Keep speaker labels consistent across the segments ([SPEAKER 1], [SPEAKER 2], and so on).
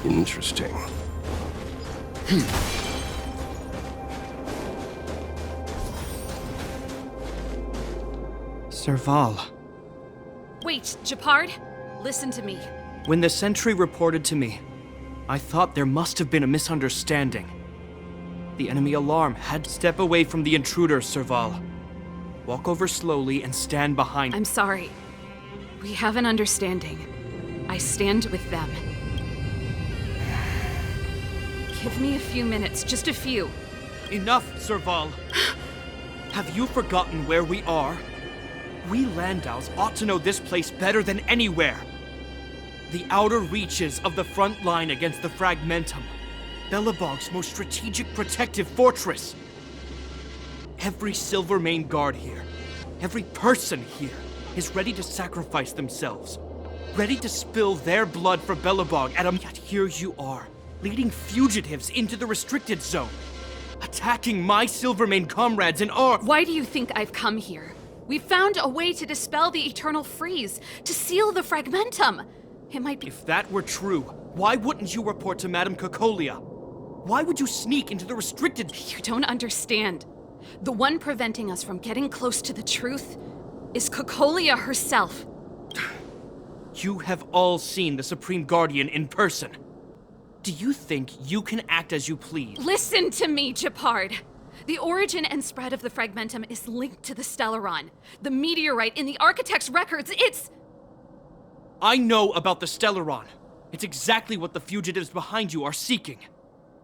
[SPEAKER 1] Interesting.
[SPEAKER 2] Serval.
[SPEAKER 3] Wait, Japard, listen to me.
[SPEAKER 2] When the sentry reported to me, I thought there must have been a misunderstanding. The enemy alarm had to step away from the intruder, Serval. Walk over slowly and stand behind.
[SPEAKER 3] I'm sorry. We have an understanding. I stand with them. Give me a few minutes, just a few.
[SPEAKER 2] Enough, Serval. Have you forgotten where we are? We Landaus ought to know this place better than anywhere. The outer reaches of the front line against the Fragmentum. Belobog's most strategic protective fortress. Every Silvermane guard here, every person here, is ready to sacrifice themselves. Ready to spill their blood for Belobog yet here you are, leading fugitives into the restricted zone. Attacking my Silvermane comrades in our—
[SPEAKER 3] Why do you think I've come here? We found a way to dispel the Eternal Freeze, to seal the Fragmentum. It might be—
[SPEAKER 2] If that were true, why wouldn't you report to Madame Cocolia? Why would you sneak into the restricted—
[SPEAKER 3] You don't understand. The one preventing us from getting close to the truth is Cocolia herself.
[SPEAKER 2] You have all seen the Supreme Guardian in person. Do you think you can act as you please?
[SPEAKER 3] Listen to me, Japard. The origin and spread of the Fragmentum is linked to the Stellaron. The meteorite in the Architect's records, it's—
[SPEAKER 2] I know about the Stellaron. It's exactly what the fugitives behind you are seeking.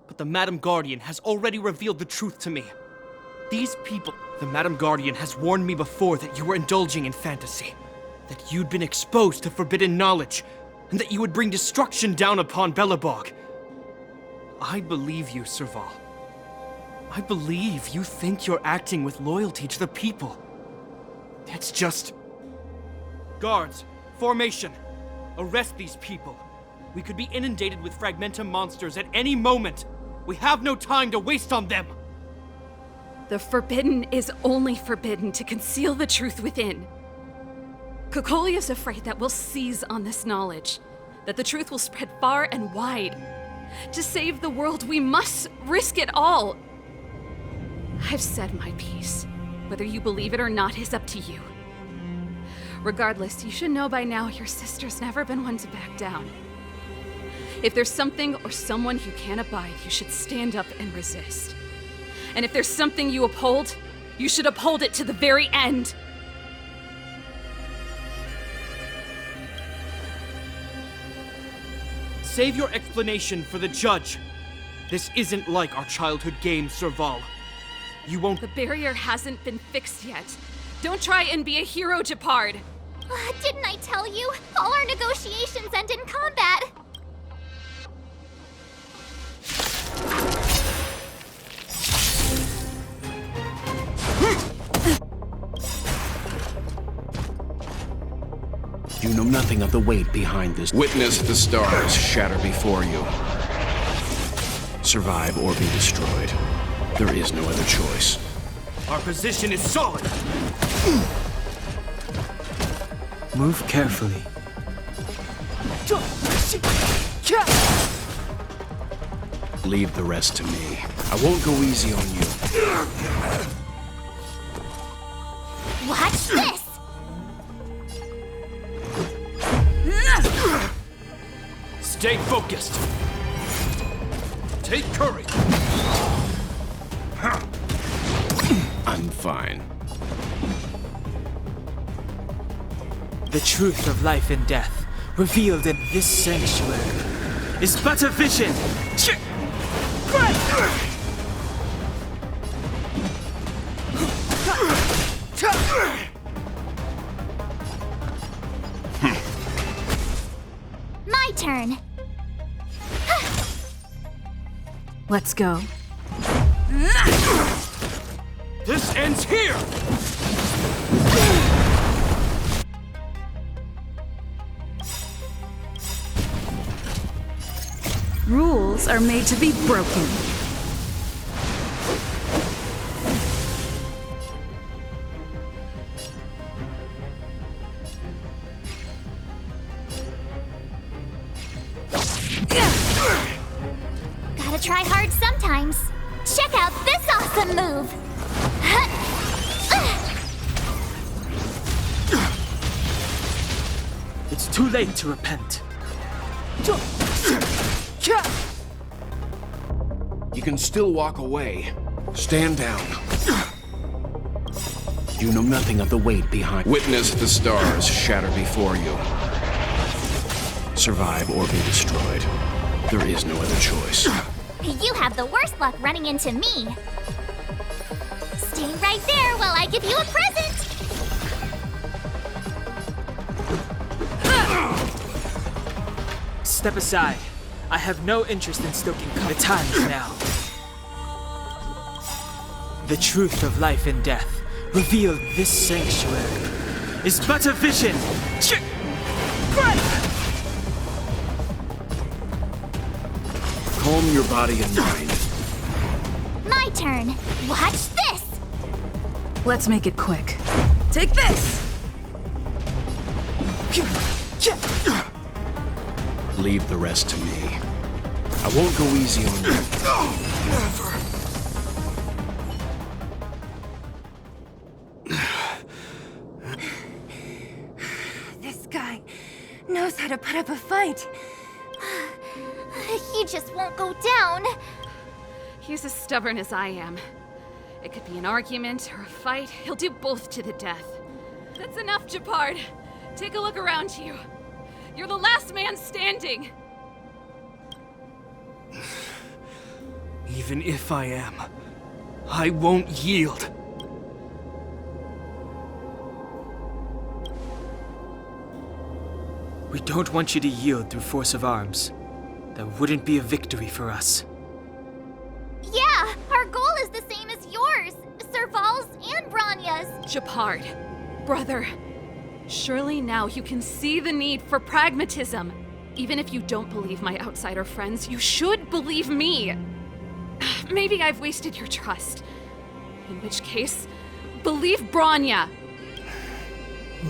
[SPEAKER 2] But the Madam Guardian has already revealed the truth to me. These people— The Madam Guardian has warned me before that you were indulging in fantasy. That you'd been exposed to forbidden knowledge, and that you would bring destruction down upon Belobog. I believe you, Serval. I believe you think you're acting with loyalty to the people. It's just— Guards, formation. Arrest these people. We could be inundated with Fragmentum monsters at any moment. We have no time to waste on them.
[SPEAKER 3] The forbidden is only forbidden to conceal the truth within. Cocolia's afraid that we'll seize on this knowledge, that the truth will spread far and wide. To save the world, we must risk it all. I've said my piece. Whether you believe it or not is up to you. Regardless, you should know by now your sister's never been one to back down. If there's something or someone you can't abide, you should stand up and resist. And if there's something you uphold, you should uphold it to the very end.
[SPEAKER 2] Save your explanation for the judge. This isn't like our childhood game, Serval. You won't—
[SPEAKER 3] The barrier hasn't been fixed yet. Don't try and be a hero, Japard.
[SPEAKER 4] Didn't I tell you? All our negotiations end in combat.
[SPEAKER 5] You know nothing of the weight behind this.
[SPEAKER 1] Witness the stars shatter before you.
[SPEAKER 5] Survive or be destroyed. There is no other choice.
[SPEAKER 2] Our position is solid.
[SPEAKER 6] Move carefully.
[SPEAKER 5] Leave the rest to me. I won't go easy on you.
[SPEAKER 4] Watch this!
[SPEAKER 2] Stay focused. Take courage.
[SPEAKER 5] I'm fine.
[SPEAKER 6] The truth of life and death, revealed in this sanctuary, is but a vision.
[SPEAKER 4] My turn.
[SPEAKER 3] Let's go.
[SPEAKER 2] This ends here!
[SPEAKER 3] Rules are made to be broken.
[SPEAKER 4] Gotta try hard sometimes. Check out this awesome move!
[SPEAKER 6] It's too late to repent.
[SPEAKER 5] You can still walk away. Stand down. You know nothing of the weight behind.
[SPEAKER 1] Witness the stars shatter before you.
[SPEAKER 5] Survive or be destroyed. There is no other choice.
[SPEAKER 4] You have the worst luck running into me. Stay right there while I give you a present!
[SPEAKER 6] Step aside. I have no interest in stoking the time is now. The truth of life and death, revealed this sanctuary, is but a vision.
[SPEAKER 5] Calm your body and mind.
[SPEAKER 4] My turn. Watch this!
[SPEAKER 3] Let's make it quick. Take this!
[SPEAKER 5] Leave the rest to me. I won't go easy on you.
[SPEAKER 7] This guy knows how to put up a fight.
[SPEAKER 4] He just won't go down.
[SPEAKER 3] He's as stubborn as I am. It could be an argument or a fight. He'll do both to the death. That's enough, Japard. Take a look around you. You're the last man standing.
[SPEAKER 2] Even if I am, I won't yield.
[SPEAKER 6] We don't want you to yield through force of arms. That wouldn't be a victory for us.
[SPEAKER 4] Yeah, our goal is the same as yours, Serval's and Branya's.
[SPEAKER 3] Japard, brother, surely now you can see the need for pragmatism. Even if you don't believe my outsider friends, you should believe me. Maybe I've wasted your trust. In which case, believe Branya.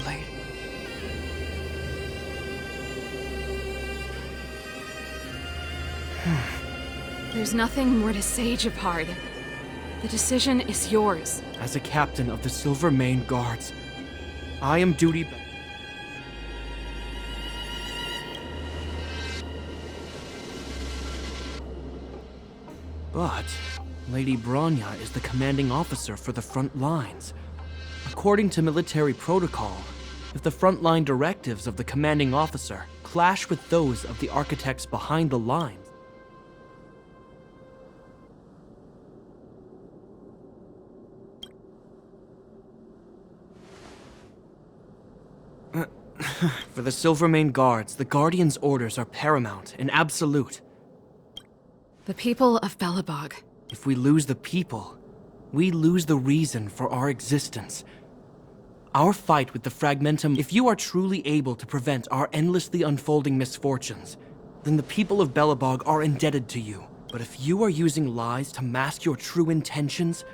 [SPEAKER 2] Late.
[SPEAKER 3] There's nothing more to say, Japard. The decision is yours.
[SPEAKER 2] As a captain of the Silver Mane Guards, I am duty bound. But Lady Branya is the commanding officer for the front lines. According to military protocol, if the frontline directives of the commanding officer clash with those of the architects behind the lines, for the Silvermane Guards, the Guardian's orders are paramount and absolute.
[SPEAKER 3] The people of Belobog.
[SPEAKER 2] If we lose the people, we lose the reason for our existence. Our fight with the Fragmentum, if you are truly able to prevent our endlessly unfolding misfortunes, then the people of Belobog are indebted to you. But if you are using lies to mask your true intentions,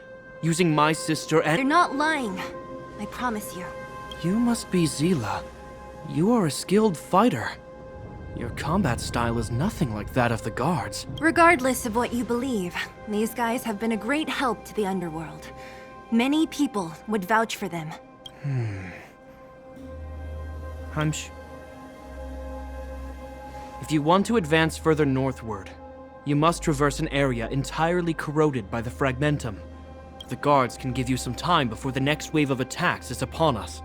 [SPEAKER 2] using my sister and—
[SPEAKER 7] You're not lying. I promise you.
[SPEAKER 2] You must be Zila. You are a skilled fighter. Your combat style is nothing like that of the guards.
[SPEAKER 7] Regardless of what you believe, these guys have been a great help to the underworld. Many people would vouch for them.
[SPEAKER 2] If you want to advance further northward, you must traverse an area entirely corroded by the Fragmentum. The guards can give you some time before the next wave of attacks is upon us.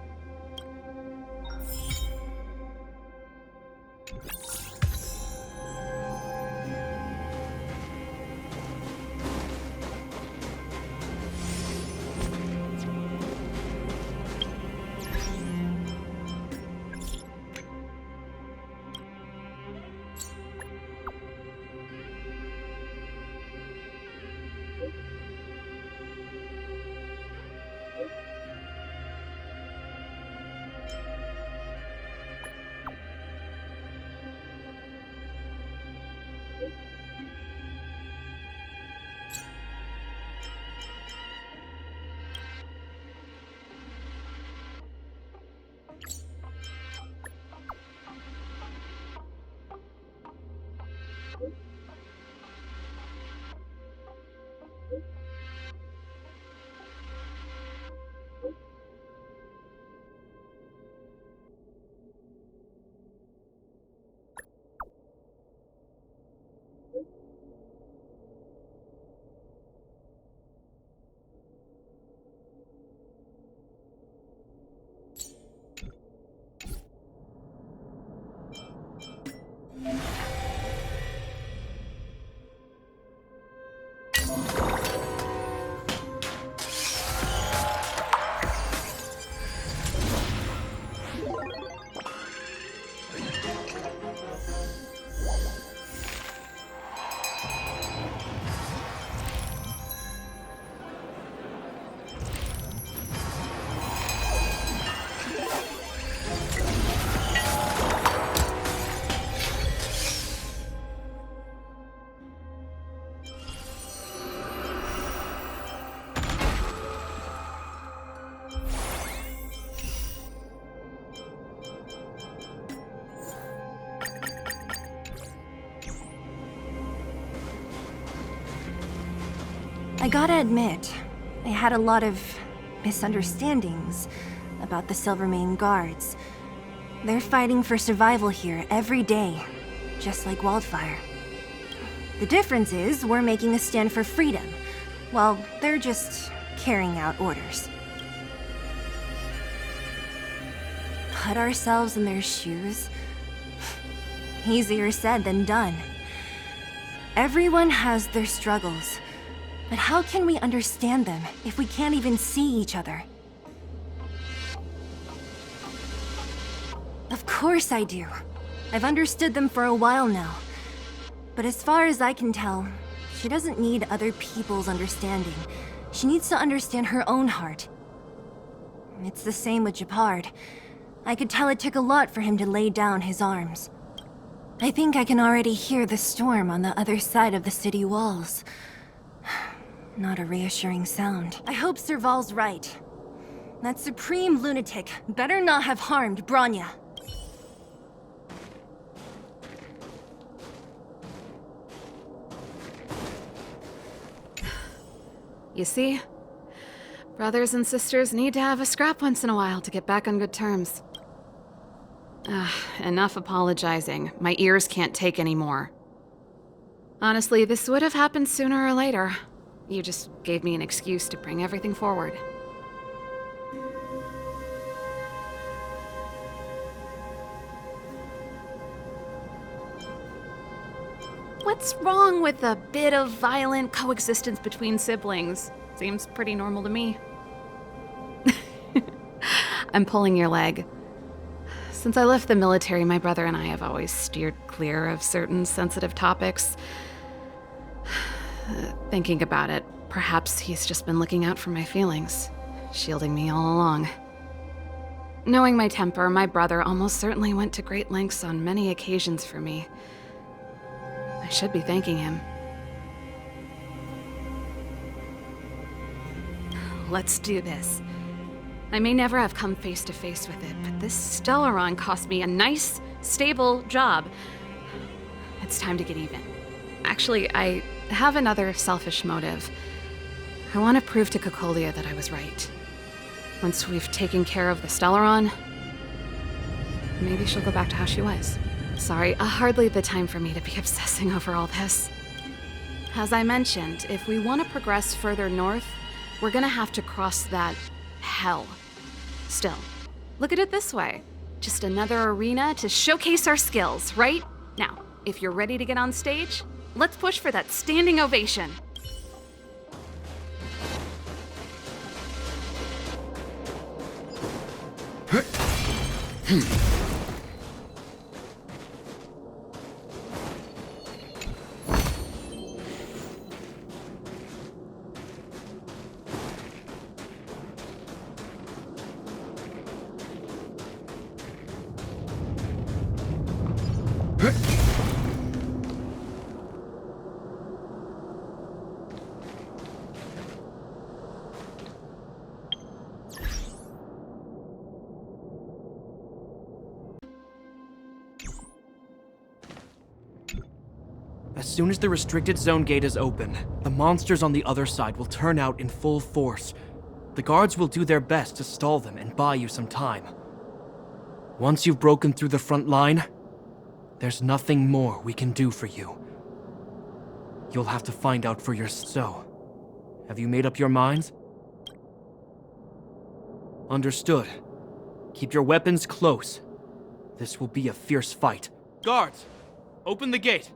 [SPEAKER 7] I gotta admit, I had a lot of misunderstandings about the Silvermane guards. They're fighting for survival here every day, just like Wildfire. The difference is we're making a stand for freedom, while they're just carrying out orders. Put ourselves in their shoes? Easier said than done. Everyone has their struggles, but how can we understand them if we can't even see each other? Of course I do. I've understood them for a while now. But as far as I can tell, she doesn't need other people's understanding. She needs to understand her own heart. It's the same with Japard. I could tell it took a lot for him to lay down his arms. I think I can already hear the storm on the other side of the city walls. Not a reassuring sound. I hope Serval's right. That supreme lunatic better not have harmed Bronya.
[SPEAKER 3] You see? Brothers and sisters need to have a scrap once in a while to get back on good terms. Enough apologizing. My ears can't take any more. Honestly, this would have happened sooner or later. You just gave me an excuse to bring everything forward. What's wrong with a bit of violent coexistence between siblings? Seems pretty normal to me. I'm pulling your leg. Since I left the military, my brother and I have always steered clear of certain sensitive topics. Thinking about it, perhaps he's just been looking out for my feelings, shielding me all along. Knowing my temper, my brother almost certainly went to great lengths on many occasions for me. I should be thanking him. Let's do this. I may never have come face to face with it, but this Stellaron cost me a nice, stable job. It's time to get even. Actually, I have another selfish motive. I want to prove to Cocolia that I was right. Once we've taken care of the Stellaron, maybe she'll go back to how she was. Sorry, hardly the time for me to be obsessing over all this. As I mentioned, if we want to progress further north, we're gonna have to cross that hell. Still, look at it this way. Just another arena to showcase our skills, right? Now, if you're ready to get on stage, let's push for that standing ovation.
[SPEAKER 2] As soon as the restricted zone gate is open, the monsters on the other side will turn out in full force. The guards will do their best to stall them and buy you some time. Once you've broken through the front line, there's nothing more we can do for you. You'll have to find out for yourself. So, have you made up your minds? Understood. Keep your weapons close. This will be a fierce fight. Guards, open the gate.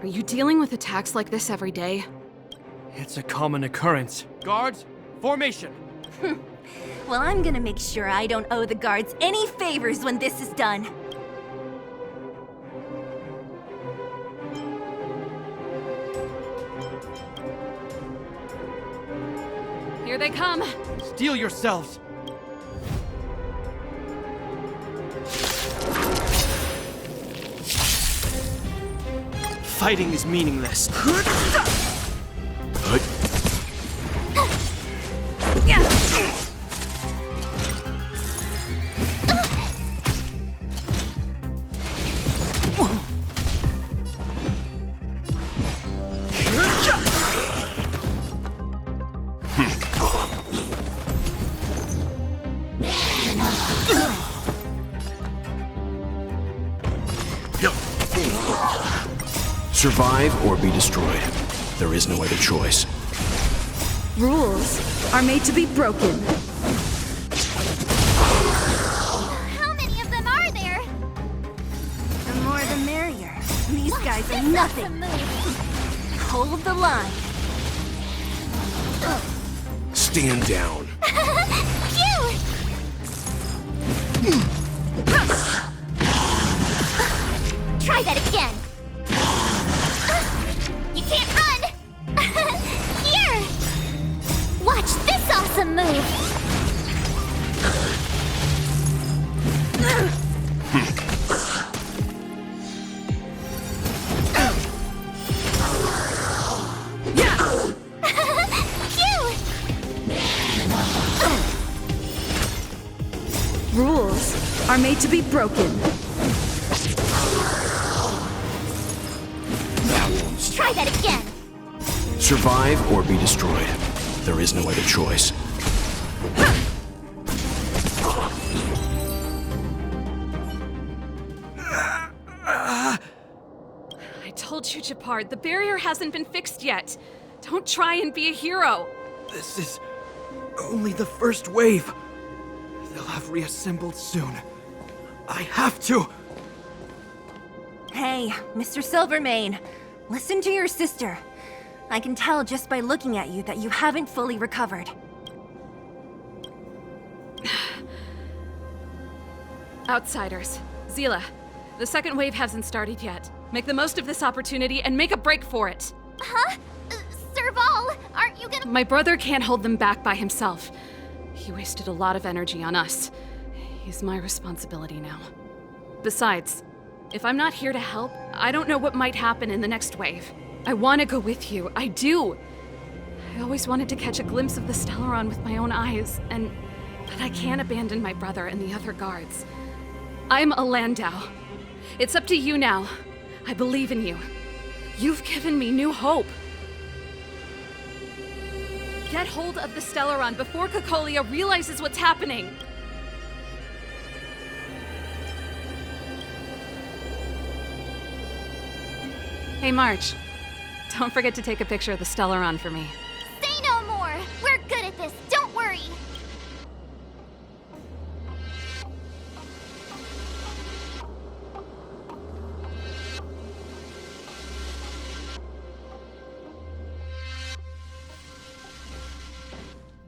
[SPEAKER 3] Are you dealing with attacks like this every day?
[SPEAKER 2] It's a common occurrence. Guards, formation!
[SPEAKER 7] Well, I'm gonna make sure I don't owe the guards any favors when this is done.
[SPEAKER 3] Here they come!
[SPEAKER 2] Steel yourselves!
[SPEAKER 6] Fighting is meaningless.
[SPEAKER 5] Survive or be destroyed. There is no other choice.
[SPEAKER 3] Rules are made to be broken.
[SPEAKER 4] How many of them are there?
[SPEAKER 7] The more the merrier. These guys are
[SPEAKER 4] This
[SPEAKER 7] nothing.
[SPEAKER 4] awesome move.
[SPEAKER 7] Hold the line.
[SPEAKER 5] Stand down.
[SPEAKER 4] Phew! Try that again. You can't run. Here. Watch this awesome move. Phew!
[SPEAKER 3] Rules are made to be broken.
[SPEAKER 4] Try that again.
[SPEAKER 5] Survive or be destroyed. There is no other choice.
[SPEAKER 3] I told you, Japard, the barrier hasn't been fixed yet. Don't try and be a hero.
[SPEAKER 2] This is only the first wave. They'll have reassembled soon. I have to.
[SPEAKER 7] Hey, Mr. Silvermane, listen to your sister. I can tell just by looking at you that you haven't fully recovered.
[SPEAKER 3] Outsiders. Zila, the second wave hasn't started yet. Make the most of this opportunity and make a break for it.
[SPEAKER 4] Huh? Serval, aren't you gonna...
[SPEAKER 3] My brother can't hold them back by himself. He wasted a lot of energy on us. He's my responsibility now. Besides, if I'm not here to help, I don't know what might happen in the next wave. I want to go with you. I do. I always wanted to catch a glimpse of the Stellaron with my own eyes, but I can't abandon my brother and the other guards. I'm a Landau. It's up to you now. I believe in you. You've given me new hope. Get hold of the Stellaron before Cocolia realizes what's happening. Hey, March. Don't forget to take a picture of the Stellaron for me.
[SPEAKER 4] Say no more! We're good at this, don't worry!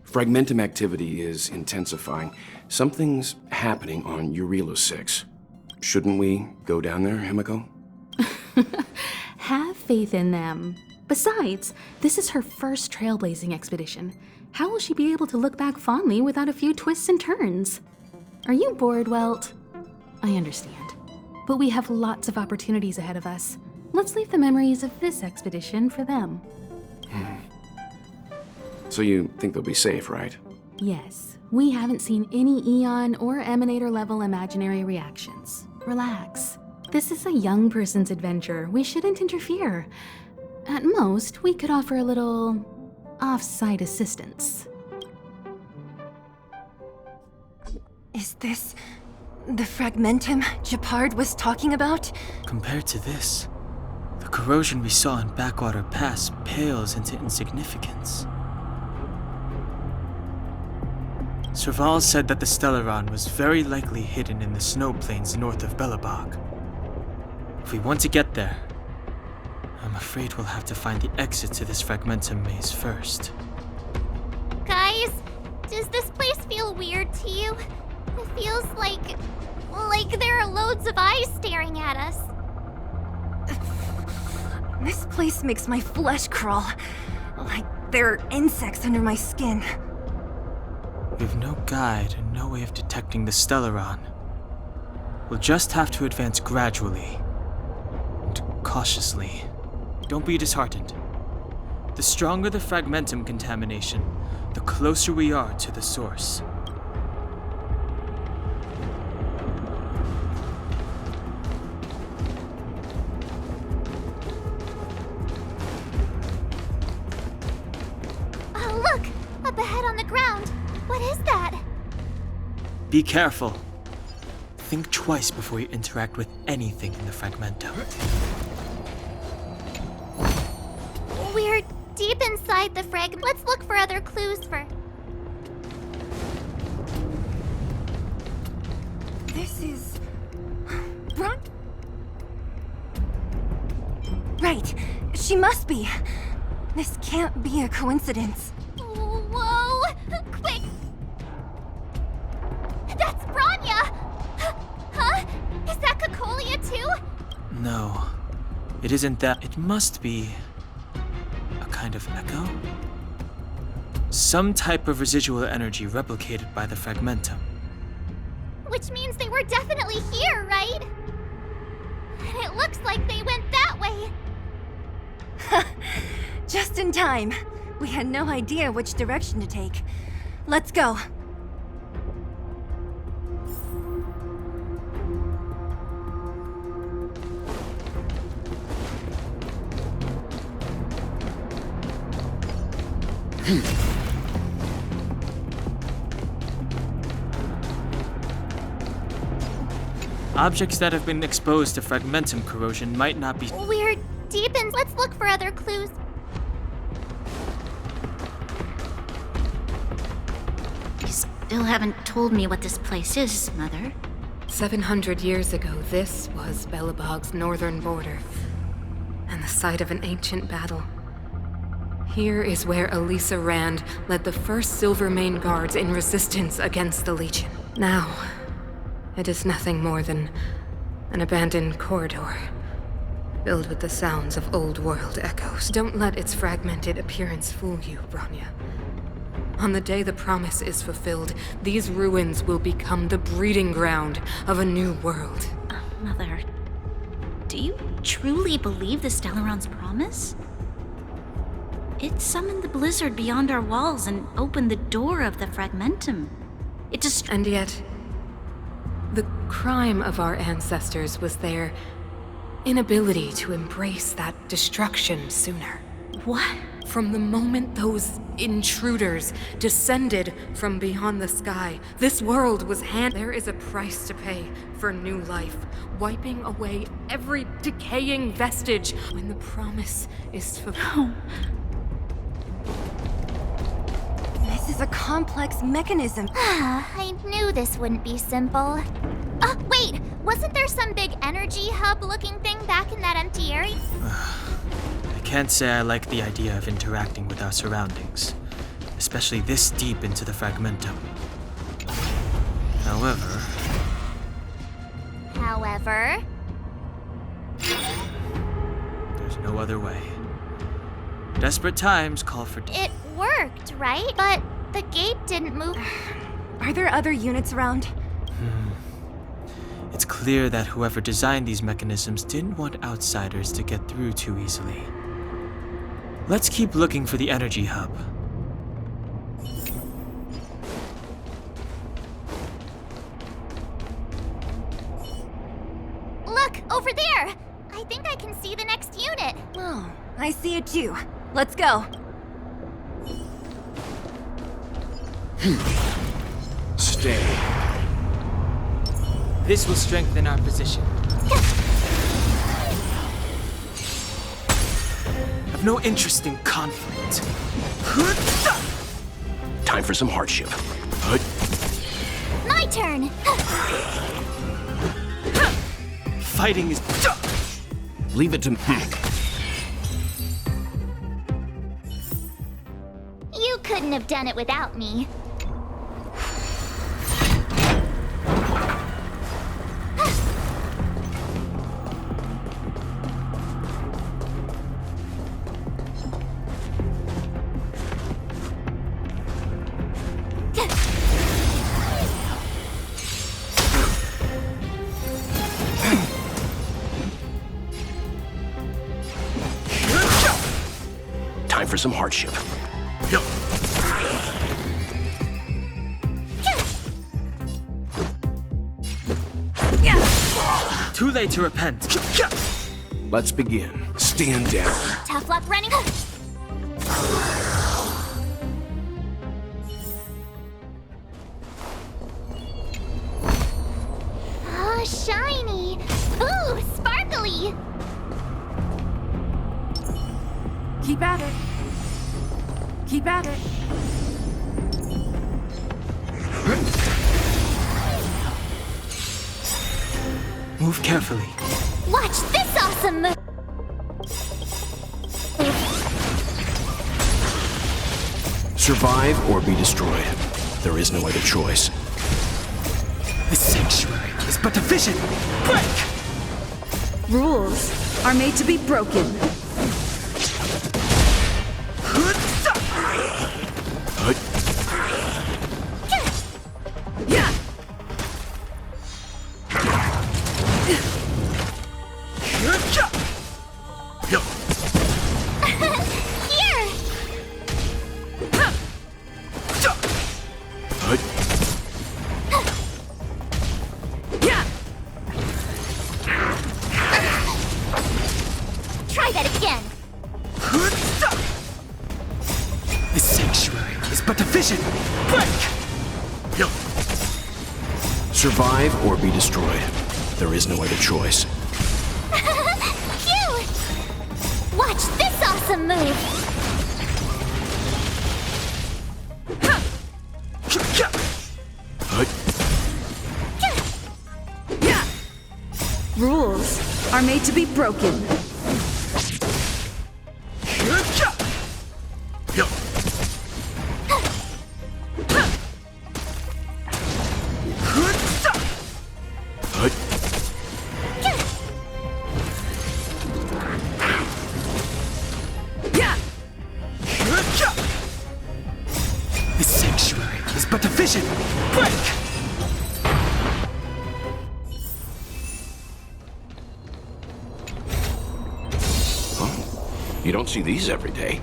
[SPEAKER 5] Fragmentum activity is intensifying. Something's happening on Urilo 6. Shouldn't we go down there, Himiko?
[SPEAKER 8] Have faith in them. Besides, this is her first trailblazing expedition. How will she be able to look back fondly without a few twists and turns? Are you bored, Welt? I understand. But we have lots of opportunities ahead of us. Let's leave the memories of this expedition for them.
[SPEAKER 5] So you think they'll be safe, right?
[SPEAKER 8] Yes, we haven't seen any Eon or Emanator level imaginary reactions. Relax. This is a young person's adventure. We shouldn't interfere. At most, we could offer a little off-site assistance.
[SPEAKER 7] Is this the Fragmentum Japard was talking about?
[SPEAKER 6] Compared to this, the corrosion we saw in Backwater Pass pales into insignificance. Serval said that the Stellaron was very likely hidden in the snow plains north of Belobog. If we want to get there, I'm afraid we'll have to find the exit to this Fragmentum maze first.
[SPEAKER 4] Guys, does this place feel weird to you? It feels like there are loads of eyes staring at us.
[SPEAKER 7] This place makes my flesh crawl. Like there are insects under my skin.
[SPEAKER 6] We have no guide and no way of detecting the Stellaron. We'll just have to advance gradually and cautiously. Don't be disheartened. The stronger the Fragmentum contamination, the closer we are to the source.
[SPEAKER 4] Oh, look! Up ahead on the ground! What is that?
[SPEAKER 6] Be careful. Think twice before you interact with anything in the Fragmentum.
[SPEAKER 4] We're deep inside the fragment. Let's look for other clues first.
[SPEAKER 7] This is... Bron... Right. She must be. This can't be a coincidence.
[SPEAKER 4] Whoa! Quick! That's Bronya! Huh? Is that Cocolia too?
[SPEAKER 6] No, it isn't that. It must be a kind of echo? Some type of residual energy replicated by the fragmentum.
[SPEAKER 4] Which means they were definitely here, right? And it looks like they went that way.
[SPEAKER 7] Just in time. We had no idea which direction to take. Let's go.
[SPEAKER 6] Objects that have been exposed to fragmentum corrosion might not be.
[SPEAKER 4] We're deep in. Let's look for other clues.
[SPEAKER 9] You still haven't told me what this place is, Mother.
[SPEAKER 3] 700 years ago, this was Belobog's northern border, and the site of an ancient battle. Here is where Elisa Rand led the first Silvermane Guards in resistance against the Legion. Now, it is nothing more than an abandoned corridor, filled with the sounds of old world echoes. Don't let its fragmented appearance fool you, Bronya. On the day the promise is fulfilled, these ruins will become the breeding ground of a new world.
[SPEAKER 9] Mother, do you truly believe the Stellaron's promise? It summoned the blizzard beyond our walls and opened the door of the fragmentum. It just...
[SPEAKER 3] And yet, the crime of our ancestors was their inability to embrace that destruction sooner.
[SPEAKER 9] What?
[SPEAKER 3] From the moment those intruders descended from beyond the sky, this world was There is a price to pay for new life, wiping away every decaying vestige when the promise is fulfilled.
[SPEAKER 9] No.
[SPEAKER 7] This is a complex mechanism.
[SPEAKER 4] I knew this wouldn't be simple. Wait! Wasn't there some big energy hub-looking thing back in that empty area?
[SPEAKER 6] I can't say I like the idea of interacting with our surroundings, especially this deep into the fragmentum. However, there's no other way. Desperate times call for...
[SPEAKER 4] It worked, right? But the gate didn't move.
[SPEAKER 7] Are there other units around?
[SPEAKER 6] It's clear that whoever designed these mechanisms didn't want outsiders to get through too easily. Let's keep looking for the energy hub.
[SPEAKER 4] Look, over there! I think I can see the next unit.
[SPEAKER 7] Oh, I see it too. Let's go.
[SPEAKER 5] Stay.
[SPEAKER 6] This will strengthen our position. I've no interest in conflict.
[SPEAKER 5] Time for some hardship.
[SPEAKER 4] My turn!
[SPEAKER 6] Fighting is...
[SPEAKER 5] Leave it to me.
[SPEAKER 4] You couldn't have done it without me.
[SPEAKER 5] Time for some hardship.
[SPEAKER 6] Too late to repent.
[SPEAKER 5] Let's begin. Stand down.
[SPEAKER 4] Tough luck running. Oh, shiny. Ooh, sparkly.
[SPEAKER 3] Keep at it. Keep at it.
[SPEAKER 6] Move carefully.
[SPEAKER 4] Watch this awesome move!
[SPEAKER 5] Survive or be destroyed. There is no other choice.
[SPEAKER 6] This sanctuary is but a vision. Break!
[SPEAKER 3] Rules are made to be broken. Yeah.
[SPEAKER 4] Here!
[SPEAKER 3] Yeah.
[SPEAKER 4] Try that again!
[SPEAKER 6] This sanctuary is but a vision. Break!
[SPEAKER 5] Survive or be destroyed. There is no other choice.
[SPEAKER 4] Phew! Watch this awesome move!
[SPEAKER 3] Yeah. Rules are made to be broken. Yeah.
[SPEAKER 6] This sanctuary is but a vision. Break!
[SPEAKER 5] You don't see these every day.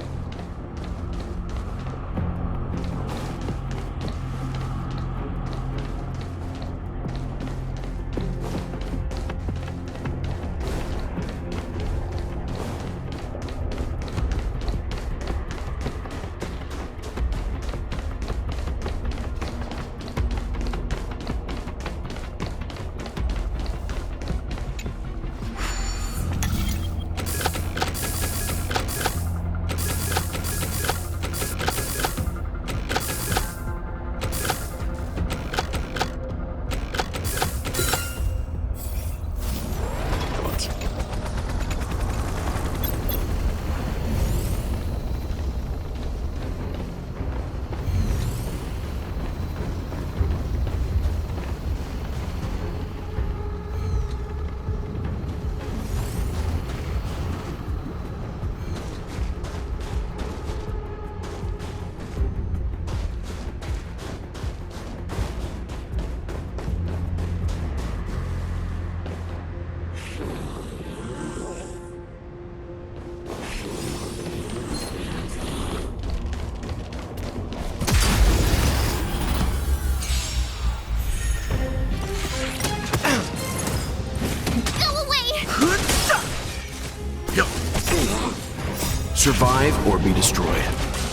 [SPEAKER 5] Survive or be destroyed.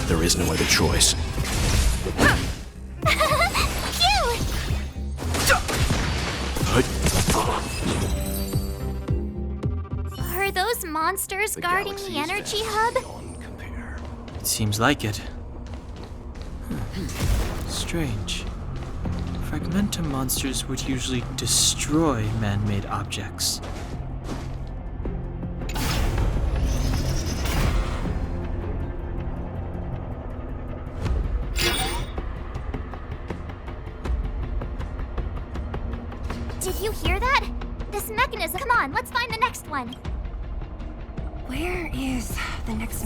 [SPEAKER 5] There is no other choice.
[SPEAKER 4] Are those monsters guarding the energy hub?
[SPEAKER 6] It seems like it. Strange. Fragmentum monsters would usually destroy man-made objects.
[SPEAKER 4] Did you hear that? This mechanism. Come on, let's find the next one.
[SPEAKER 7] Where is the next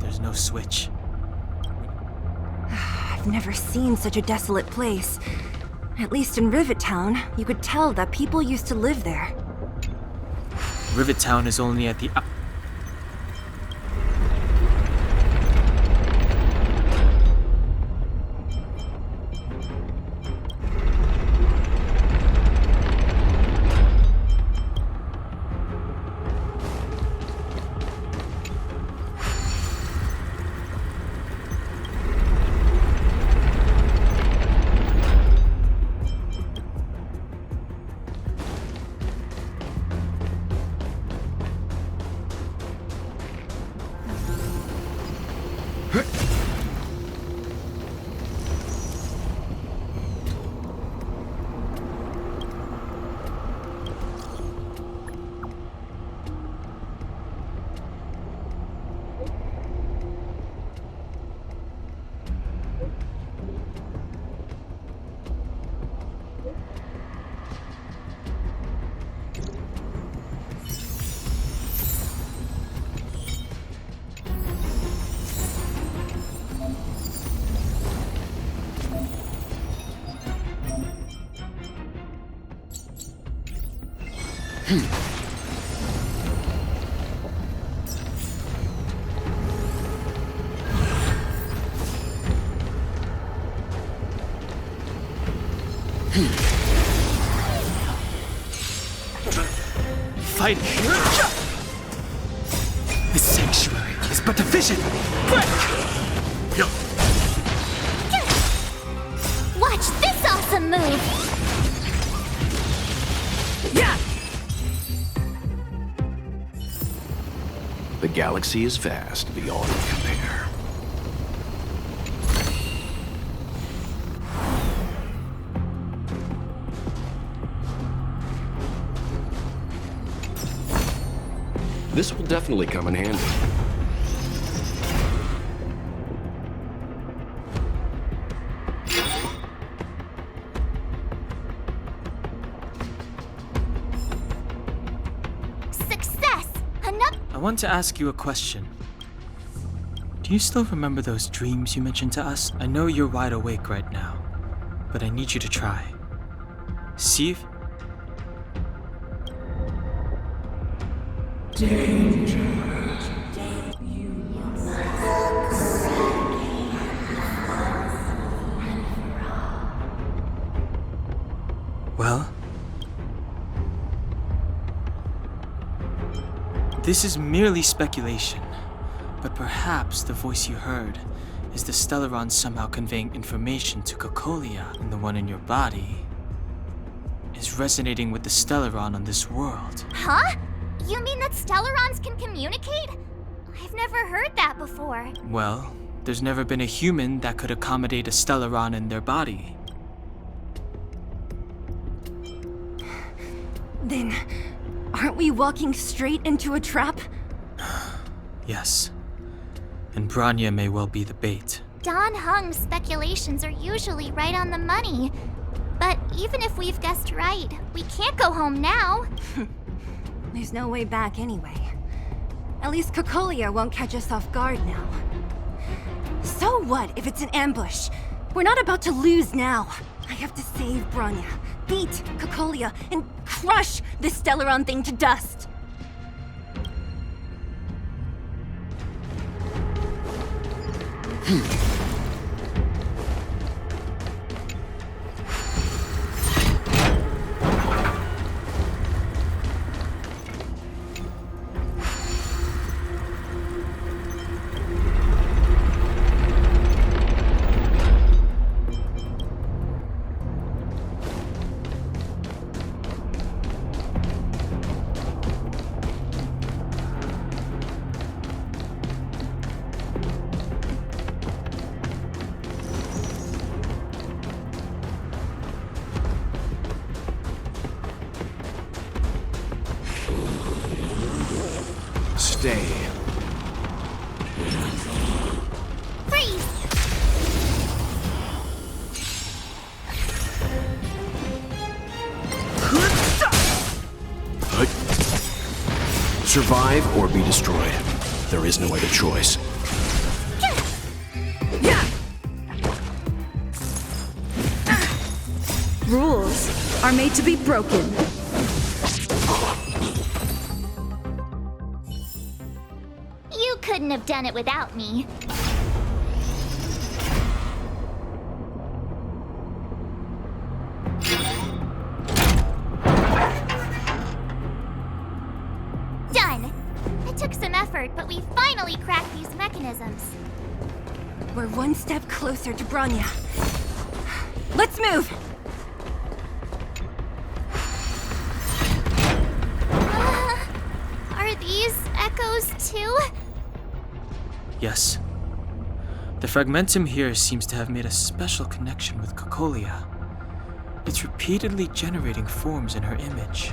[SPEAKER 6] There's no switch.
[SPEAKER 7] I've never seen such a desolate place. At least in Rivet Town, you could tell that people used to live there.
[SPEAKER 6] Rivet Town is only at the Fight! The sanctuary is but a vision! Break!
[SPEAKER 4] Watch this awesome move!
[SPEAKER 3] Yeah!
[SPEAKER 5] The galaxy is vast beyond compare. This will definitely come in handy.
[SPEAKER 4] Success! Enough!
[SPEAKER 6] I want to ask you a question. Do you still remember those dreams you mentioned to us? I know you're wide awake right now, but I need you to try. See if... Well? This is merely speculation, but perhaps the voice you heard is the Stellaron somehow conveying information to Cocolia, and the one in your body is resonating with the Stellaron on this world.
[SPEAKER 4] Huh? You mean that Stellarons can communicate? I've never heard that before.
[SPEAKER 6] Well, there's never been a human that could accommodate a Stellaron in their body.
[SPEAKER 7] Then, aren't we walking straight into a trap?
[SPEAKER 6] Yes. And Branya may well be the bait.
[SPEAKER 4] Don Hung's speculations are usually right on the money. But even if we've guessed right, we can't go home now.
[SPEAKER 7] There's no way back anyway. At least Cocolia won't catch us off guard now. So what if it's an ambush? We're not about to lose now. I have to save Branya, beat Cocolia, and crush this Stellaron thing to dust.
[SPEAKER 1] Stay.
[SPEAKER 4] Freeze!
[SPEAKER 5] Survive or be destroyed. There is no other choice.
[SPEAKER 3] Rules are made to be broken.
[SPEAKER 4] You couldn't have done it without me. Done! It took some effort, but we finally cracked these mechanisms.
[SPEAKER 7] We're one step closer to Branya. Let's move!
[SPEAKER 4] Are these echoes too?
[SPEAKER 6] Yes. The fragmentum here seems to have made a special connection with Cocolia. It's repeatedly generating forms in her image.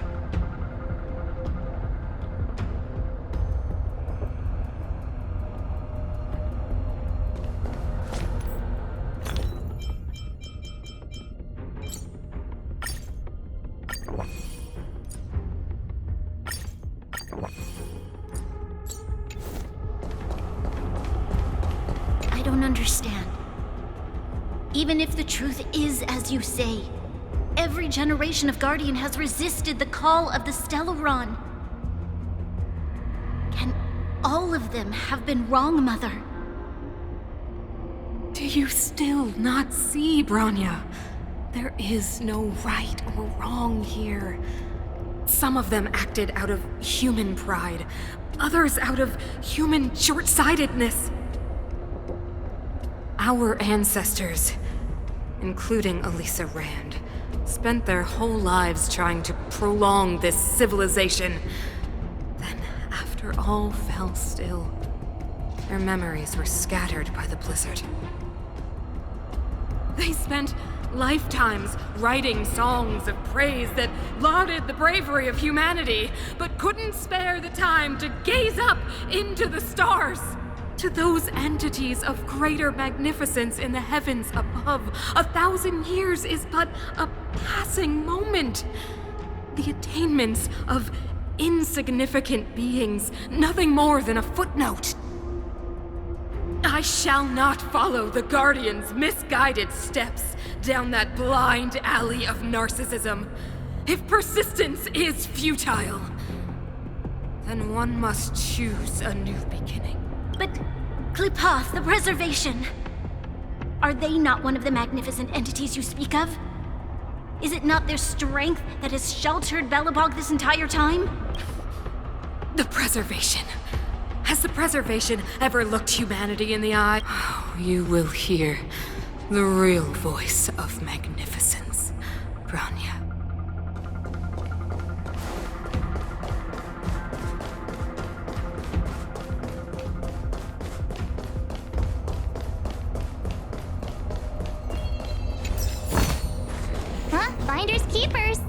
[SPEAKER 9] I don't understand. Even if the truth is as you say, every generation of Guardian has resisted the call of the Stellaron. Can all of them have been wrong, Mother?
[SPEAKER 3] Do you still not see, Branya? There is no right or wrong here. Some of them acted out of human pride, others out of human short-sightedness. Our ancestors, including Elisa Rand, spent their whole lives trying to prolong this civilization. Then, after all fell still, their memories were scattered by the blizzard. They spent lifetimes writing songs of praise that lauded the bravery of humanity, but couldn't spare the time to gaze up into the stars. To those entities of greater magnificence in the heavens above, 1,000 years is but a passing moment. The attainments of insignificant beings, nothing more than a footnote. I shall not follow the Guardian's misguided steps down that blind alley of narcissism. If persistence is futile, then one must choose a new beginning.
[SPEAKER 9] But Klipoth, the Preservation, are they not one of the magnificent entities you speak of? Is it not their strength that has sheltered Belobog this entire time?
[SPEAKER 3] The Preservation. Has the Preservation ever looked humanity in the eye? Oh, you will hear the real voice of magnificence, Branya.
[SPEAKER 4] Huh? Finders keepers.